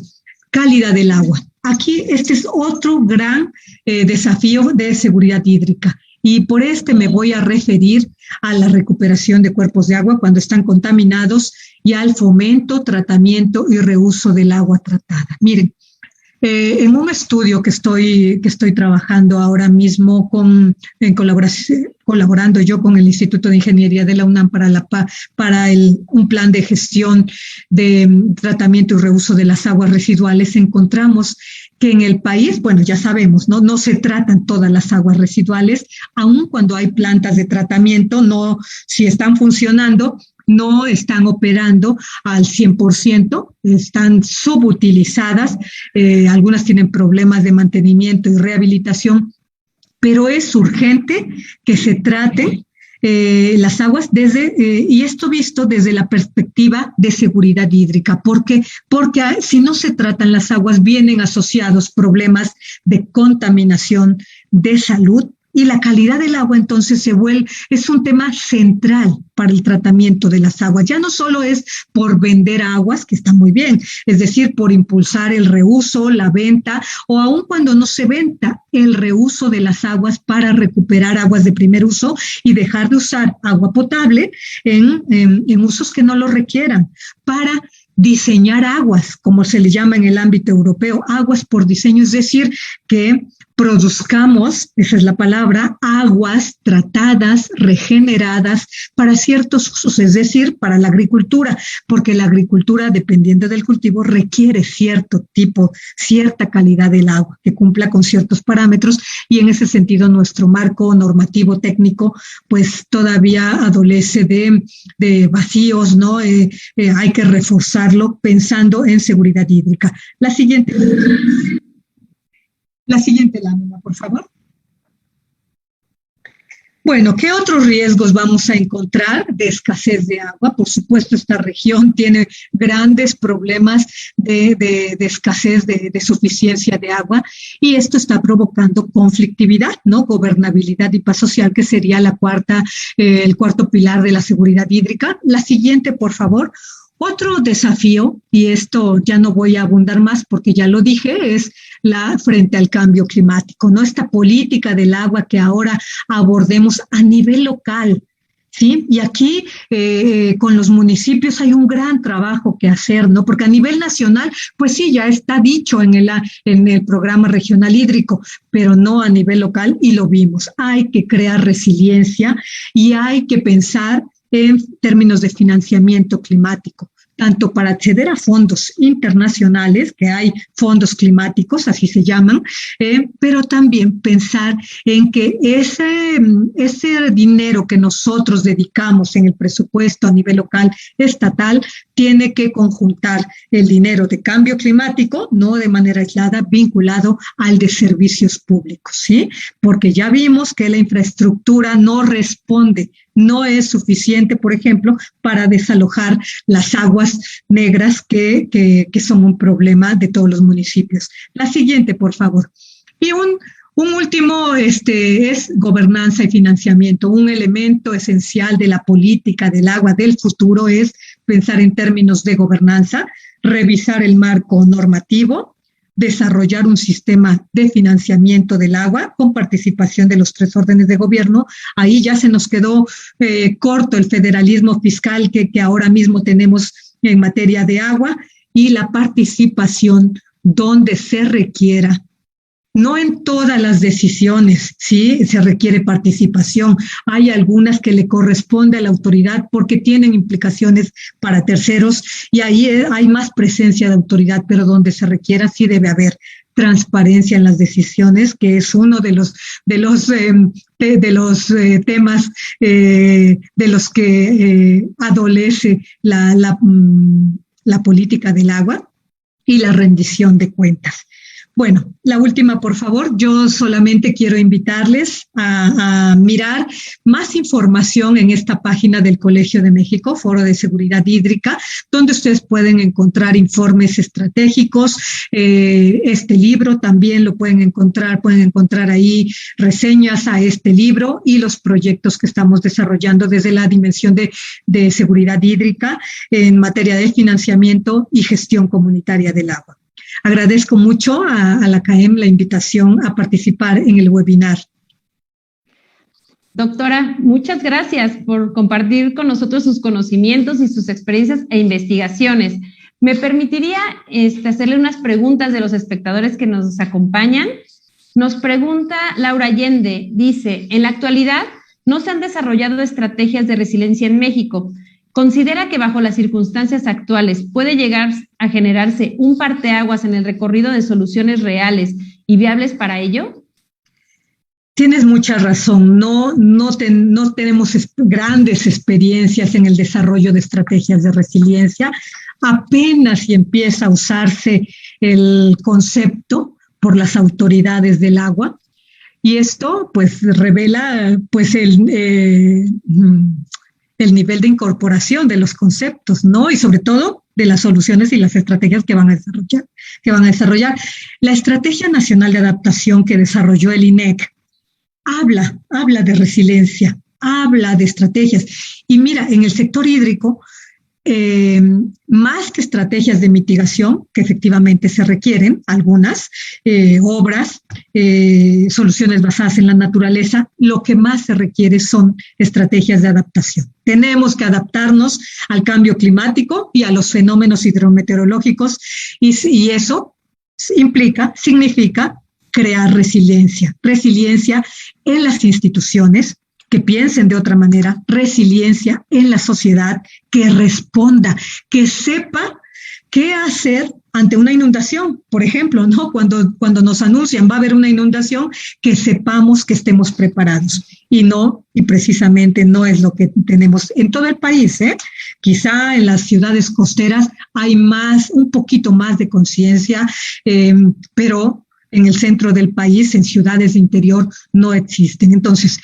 calidad del agua. Aquí este es otro gran desafío de seguridad hídrica. Y por me voy a referir a la recuperación de cuerpos de agua cuando están contaminados y al fomento, tratamiento y reuso del agua tratada. Miren, en un estudio que estoy trabajando ahora mismo colaborando yo con el Instituto de Ingeniería de la UNAM para un plan de gestión de tratamiento y reuso de las aguas residuales, encontramos que en el país, bueno, ya sabemos, no se tratan todas las aguas residuales, aun cuando hay plantas de tratamiento, no, si están funcionando, no están operando al 100%, están subutilizadas, algunas tienen problemas de mantenimiento y rehabilitación, pero es urgente que se trate las aguas y esto visto desde la perspectiva de seguridad hídrica. ¿Por qué? Porque si no se tratan las aguas, vienen asociados problemas de contaminación, de salud, y la calidad del agua entonces es un tema central para el tratamiento de las aguas. Ya no solo es por vender aguas, que está muy bien, es decir, por impulsar el reuso, la venta, o aun cuando no se venda, el reuso de las aguas para recuperar aguas de primer uso y dejar de usar agua potable en usos que no lo requieran, para diseñar aguas, como se le llama en el ámbito europeo, aguas por diseño, es decir, que produzcamos, esa es la palabra, aguas tratadas, regeneradas para ciertos usos, es decir, para la agricultura, porque la agricultura, dependiendo del cultivo, requiere cierto tipo, cierta calidad del agua, que cumpla con ciertos parámetros, y en ese sentido nuestro marco normativo técnico pues todavía adolece de vacíos, ¿no? Hay que reforzarlo pensando en seguridad hídrica. La siguiente lámina, por favor. Bueno, ¿qué otros riesgos vamos a encontrar de escasez de agua? Por supuesto, esta región tiene grandes problemas de escasez, de suficiencia de agua, y esto está provocando conflictividad, ¿no? Gobernabilidad y paz social, que sería el cuarto pilar de la seguridad hídrica. La siguiente, por favor. Otro desafío, y esto ya no voy a abundar más porque ya lo dije, es frente al cambio climático, ¿no? Esta política del agua que ahora abordemos a nivel local, ¿sí? Y aquí con los municipios hay un gran trabajo que hacer, ¿no? Porque a nivel nacional, pues sí, ya está dicho en el programa regional hídrico, pero no a nivel local, y lo vimos. Hay que crear resiliencia y hay que pensar en términos de financiamiento climático, tanto para acceder a fondos internacionales, que hay fondos climáticos, así se llaman, pero también pensar en que ese dinero que nosotros dedicamos en el presupuesto a nivel local, estatal, tiene que conjuntar el dinero de cambio climático, no de manera aislada, vinculado al de servicios públicos, ¿sí? Porque ya vimos que la infraestructura no responde, no es suficiente, por ejemplo, para desalojar las aguas negras que son un problema de todos los municipios. La siguiente, por favor. Y un último es gobernanza y financiamiento. Un elemento esencial de la política del agua del futuro es pensar en términos de gobernanza, revisar el marco normativo, desarrollar un sistema de financiamiento del agua con participación de los 3 órdenes de gobierno. Ahí ya se nos quedó corto el federalismo fiscal que ahora mismo tenemos en materia de agua, y la participación donde se requiera. No en todas las decisiones, ¿sí? Se requiere participación. Hay algunas que le corresponde a la autoridad porque tienen implicaciones para terceros, y ahí hay más presencia de autoridad, pero donde se requiera sí debe haber transparencia en las decisiones, que es uno de los temas de los que adolece la política del agua, y la rendición de cuentas. Bueno, la última, por favor. Yo solamente quiero invitarles a mirar más información en esta página del Colegio de México, Foro de Seguridad Hídrica, donde ustedes pueden encontrar informes estratégicos. Este libro también lo pueden encontrar ahí reseñas a este libro y los proyectos que estamos desarrollando desde la dimensión de seguridad hídrica en materia de financiamiento y gestión comunitaria del agua. Agradezco mucho a la CAEM la invitación a participar en el webinar. Doctora, muchas gracias por compartir con nosotros sus conocimientos y sus experiencias e investigaciones. Me permitiría hacerle unas preguntas de los espectadores que nos acompañan. Nos pregunta Laura Allende, dice, en la actualidad no se han desarrollado estrategias de resiliencia en México. ¿Considera que bajo las circunstancias actuales puede llegar a generarse un parteaguas en el recorrido de soluciones reales y viables para ello? Tienes mucha razón, no tenemos grandes experiencias en el desarrollo de estrategias de resiliencia, apenas si empieza a usarse el concepto por las autoridades del agua, y esto pues revela pues el nivel de incorporación de los conceptos, ¿no? Y sobre todo de las soluciones y las estrategias que van a desarrollar. La Estrategia Nacional de Adaptación que desarrolló el INEC habla de resiliencia, habla de estrategias. Y mira, en el sector hídrico, más que estrategias de mitigación, que efectivamente se requieren, algunas obras, soluciones basadas en la naturaleza, lo que más se requiere son estrategias de adaptación. Tenemos que adaptarnos al cambio climático y a los fenómenos hidrometeorológicos, y eso significa crear resiliencia en las instituciones que piensen de otra manera, resiliencia en la sociedad, que responda, que sepa qué hacer ante una inundación, por ejemplo, ¿no? Cuando nos anuncian va a haber una inundación, que sepamos que estemos preparados, y precisamente no es lo que tenemos en todo el país, ¿eh? Quizá en las ciudades costeras hay un poquito más de conciencia, pero en el centro del país, en ciudades de interior, no existen. Entonces,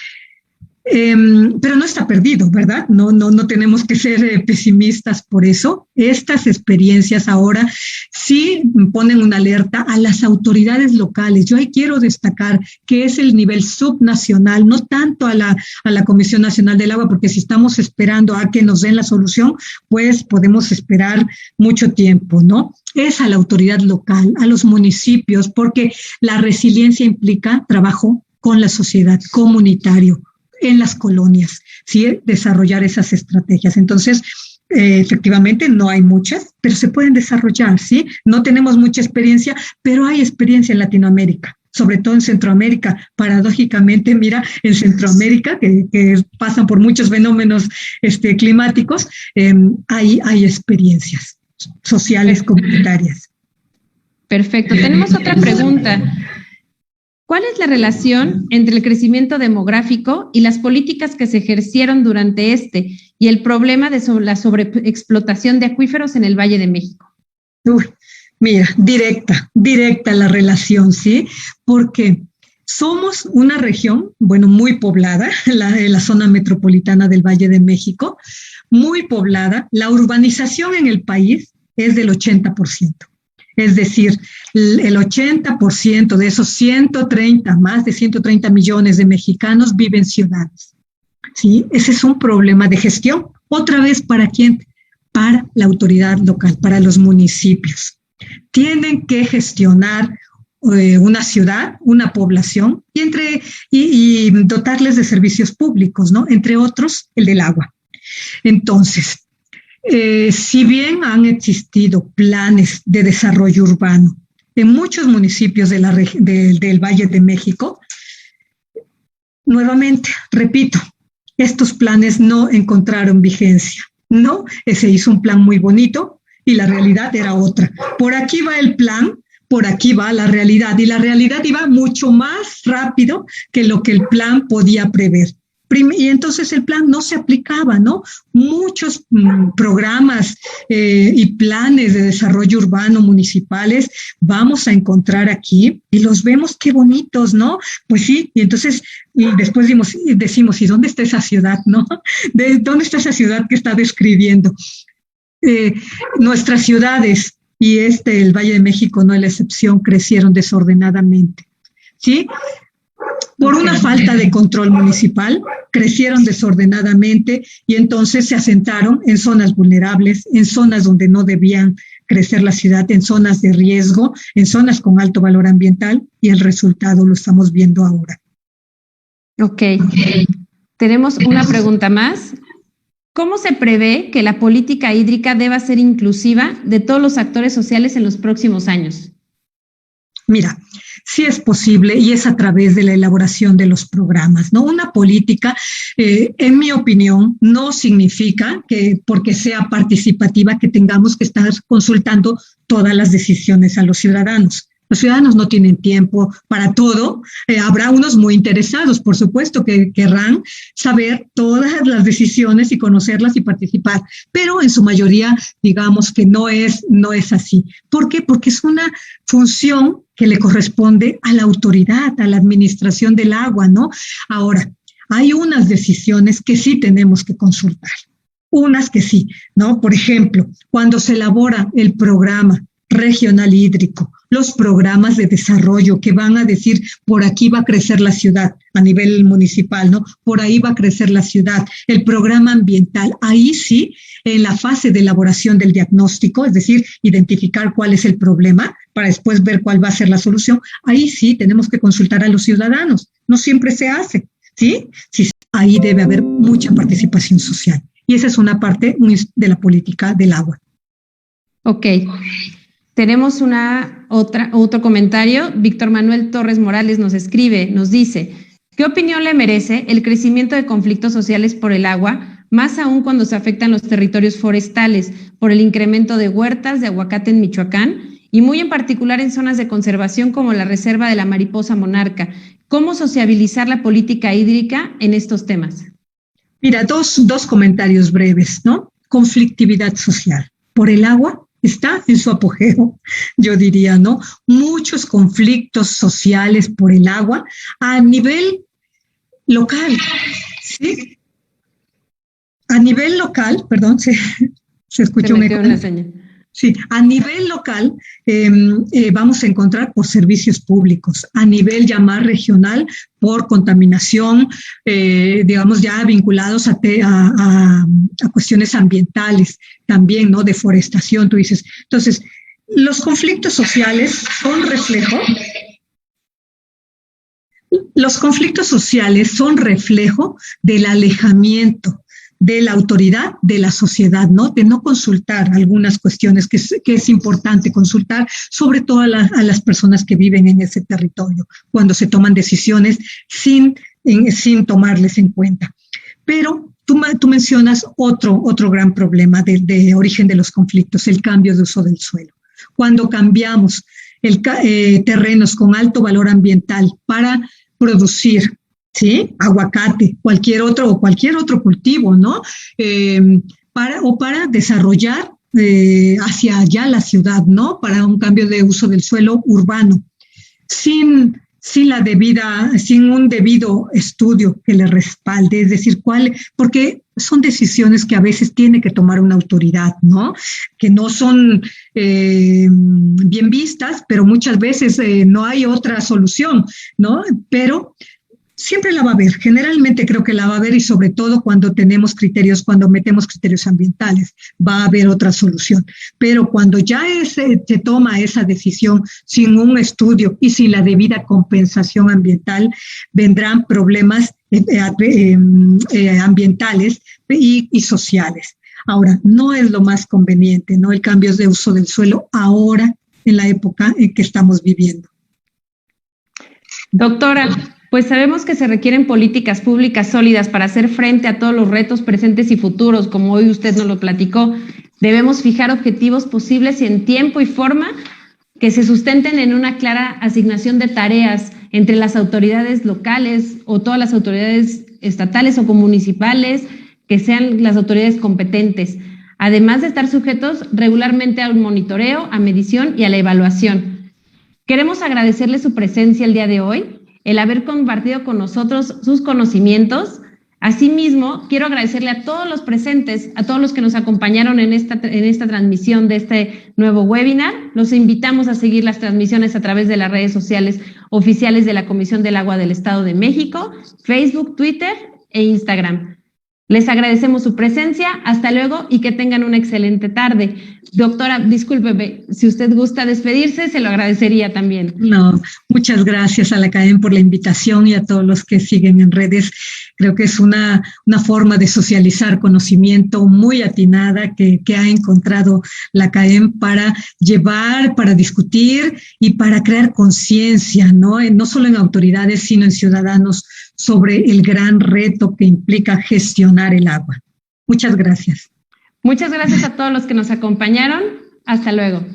pero no está perdido, ¿verdad? No tenemos que ser pesimistas por eso. Estas experiencias ahora sí ponen una alerta a las autoridades locales. Yo ahí quiero destacar que es el nivel subnacional, no tanto a la Comisión Nacional del Agua, porque si estamos esperando a que nos den la solución, pues podemos esperar mucho tiempo, ¿no? Es a la autoridad local, a los municipios, porque la resiliencia implica trabajo con la sociedad, comunitario, en las colonias, ¿sí? Desarrollar esas estrategias. Entonces, efectivamente, no hay muchas, pero se pueden desarrollar, ¿sí? No tenemos mucha experiencia, pero hay experiencia en Latinoamérica, sobre todo en Centroamérica. Paradójicamente, mira, en Centroamérica, que pasan por muchos fenómenos climáticos, hay experiencias sociales, comunitarias. Perfecto. Tenemos otra pregunta. ¿Cuál es la relación entre el crecimiento demográfico y las políticas que se ejercieron durante y el problema de la sobreexplotación de acuíferos en el Valle de México? Mira, directa la relación, ¿sí? Porque somos una región, muy poblada, la zona metropolitana del Valle de México, muy poblada. La urbanización en el país es del 80%. Es decir, el 80% de esos más de 130 millones de mexicanos viven en ciudades, ¿sí? Ese es un problema de gestión. Otra vez, ¿para quién? Para la autoridad local, para los municipios. Tienen que gestionar una ciudad, una población, y dotarles de servicios públicos, ¿no? Entre otros, el del agua. Entonces, si bien han existido planes de desarrollo urbano en muchos municipios del Valle de México, nuevamente, repito, estos planes no encontraron vigencia, ¿no? Se hizo un plan muy bonito y la realidad era otra. Por aquí va el plan, por aquí va la realidad, y la realidad iba mucho más rápido que lo que el plan podía prever. Y entonces el plan no se aplicaba, ¿no? Muchos programas y planes de desarrollo urbano municipales vamos a encontrar aquí y los vemos qué bonitos, ¿no? Pues sí, y entonces después decimos, ¿y dónde está esa ciudad, no? ¿Dónde está esa ciudad que está describiendo? Nuestras ciudades, y el Valle de México no es la excepción, crecieron desordenadamente, ¿sí? Por una falta de control municipal, crecieron desordenadamente y entonces se asentaron en zonas vulnerables, en zonas donde no debían crecer la ciudad, en zonas de riesgo, en zonas con alto valor ambiental, y el resultado lo estamos viendo ahora. Ok. Tenemos una pregunta más. ¿Cómo se prevé que la política hídrica deba ser inclusiva de todos los actores sociales en los próximos años? Mira, sí es posible, y es a través de la elaboración de los programas, ¿no? Una política, en mi opinión, no significa que porque sea participativa que tengamos que estar consultando todas las decisiones a los ciudadanos. Los ciudadanos no tienen tiempo para todo. Habrá unos muy interesados, por supuesto, que querrán saber todas las decisiones y conocerlas y participar, pero en su mayoría, digamos que no es así. ¿Por qué? Porque es una función que le corresponde a la autoridad, a la administración del agua, ¿no? Ahora, hay unas decisiones que sí tenemos que consultar, unas que sí, ¿no? Por ejemplo, cuando se elabora el programa regional hídrico, los programas de desarrollo que van a decir, por aquí va a crecer la ciudad a nivel municipal, ¿no? Por ahí va a crecer la ciudad, el programa ambiental, ahí sí, en la fase de elaboración del diagnóstico, es decir, identificar cuál es el problema para después ver cuál va a ser la solución, ahí sí tenemos que consultar a los ciudadanos, no siempre se hace, ¿sí? Sí, ahí debe haber mucha participación social y esa es una parte de la política del agua. Ok. Tenemos otro comentario. Víctor Manuel Torres Morales nos escribe, nos dice, ¿qué opinión le merece el crecimiento de conflictos sociales por el agua, más aún cuando se afectan los territorios forestales por el incremento de huertas de aguacate en Michoacán y muy en particular en zonas de conservación como la Reserva de la Mariposa Monarca? ¿Cómo sociabilizar la política hídrica en estos temas? Mira, dos comentarios breves, ¿no? Conflictividad social por el agua. Está en su apogeo, yo diría, ¿no? Muchos conflictos sociales por el agua a nivel local, ¿sí? A nivel local, perdón, se escuchó un eco. Sí, a nivel local vamos a encontrar por servicios públicos, a nivel ya más regional por contaminación, digamos ya vinculados a cuestiones ambientales también, ¿no? Deforestación, tú dices. Entonces, los conflictos sociales son reflejo del alejamiento de la autoridad, de la sociedad, ¿no? De no consultar algunas cuestiones que es importante consultar, sobre todo a las personas que viven en ese territorio, cuando se toman decisiones sin tomarles en cuenta. Pero tú mencionas otro gran problema de origen de los conflictos, el cambio de uso del suelo. Cuando cambiamos terrenos con alto valor ambiental para producir, ¿sí? Aguacate, cualquier otro cultivo, ¿no? Para desarrollar hacia allá la ciudad, ¿no? Para un cambio de uso del suelo urbano, sin un debido estudio que le respalde, es decir, porque son decisiones que a veces tiene que tomar una autoridad, ¿no? Que no son bien vistas, pero muchas veces no hay otra solución, ¿no? Pero siempre la va a haber, generalmente creo que la va a haber y sobre todo cuando metemos criterios ambientales, va a haber otra solución. Pero cuando ya se toma esa decisión sin un estudio y sin la debida compensación ambiental, vendrán problemas ambientales y sociales. Ahora, no es lo más conveniente, ¿no? El cambio de uso del suelo ahora en la época en que estamos viviendo. Doctora, pues sabemos que se requieren políticas públicas sólidas para hacer frente a todos los retos presentes y futuros, como hoy usted nos lo platicó. Debemos fijar objetivos posibles y en tiempo y forma que se sustenten en una clara asignación de tareas entre las autoridades locales o todas las autoridades estatales o municipales, que sean las autoridades competentes, además de estar sujetos regularmente a un monitoreo, a medición y a la evaluación. Queremos agradecerle su presencia el día de hoy, el haber compartido con nosotros sus conocimientos. Asimismo, quiero agradecerle a todos los presentes, a todos los que nos acompañaron en esta transmisión de este nuevo webinar. Los invitamos a seguir las transmisiones a través de las redes sociales oficiales de la Comisión del Agua del Estado de México, Facebook, Twitter e Instagram. Les agradecemos su presencia, hasta luego y que tengan una excelente tarde. Doctora, discúlpeme, si usted gusta despedirse, se lo agradecería también. No, muchas gracias a la CAEM por la invitación y a todos los que siguen en redes. Creo que es una forma de socializar conocimiento muy atinada que ha encontrado la CAEM para llevar, para discutir y para crear conciencia, ¿no? No solo en autoridades, sino en ciudadanos sobre el gran reto que implica gestionar el agua. Muchas gracias. Muchas gracias a todos los que nos acompañaron. Hasta luego.